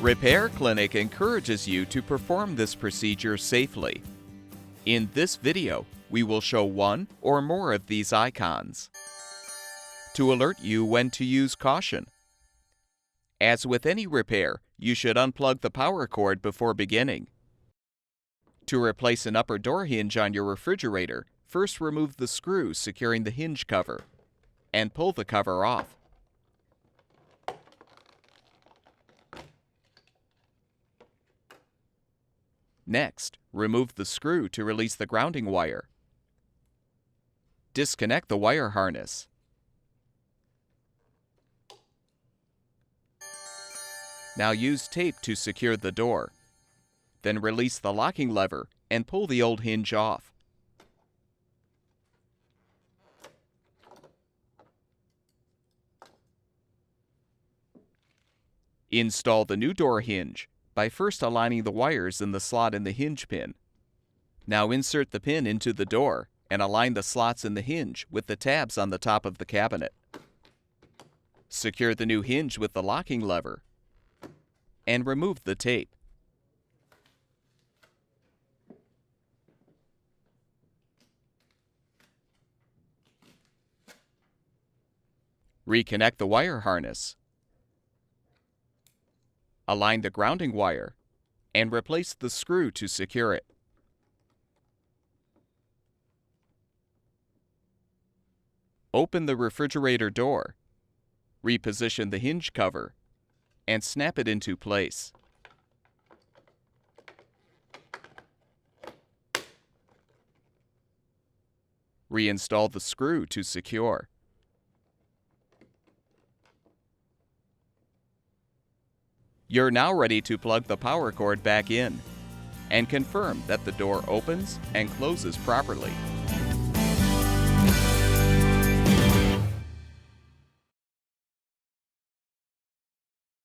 Repair Clinic encourages you to perform this procedure safely. In this video, we will show one or more of these icons to alert you when to use caution. As with any repair, you should unplug the power cord before beginning. To replace an upper door hinge on your refrigerator, first remove the screw securing the hinge cover and pull the cover off. Next, remove the screw to release the grounding wire. Disconnect the wire harness. Now use tape to secure the door. Then release the locking lever and pull the old hinge off. Install the new door hinge by first aligning the wires in the slot in the hinge pin. Now insert the pin into the door and align the slots in the hinge with the tabs on the top of the cabinet. Secure the new hinge with the locking lever and remove the tape. Reconnect the wire harness. Align the grounding wire and replace the screw to secure it. Open the refrigerator door, reposition the hinge cover, and snap it into place. Reinstall the screw to secure. You're now ready to plug the power cord back in and confirm that the door opens and closes properly.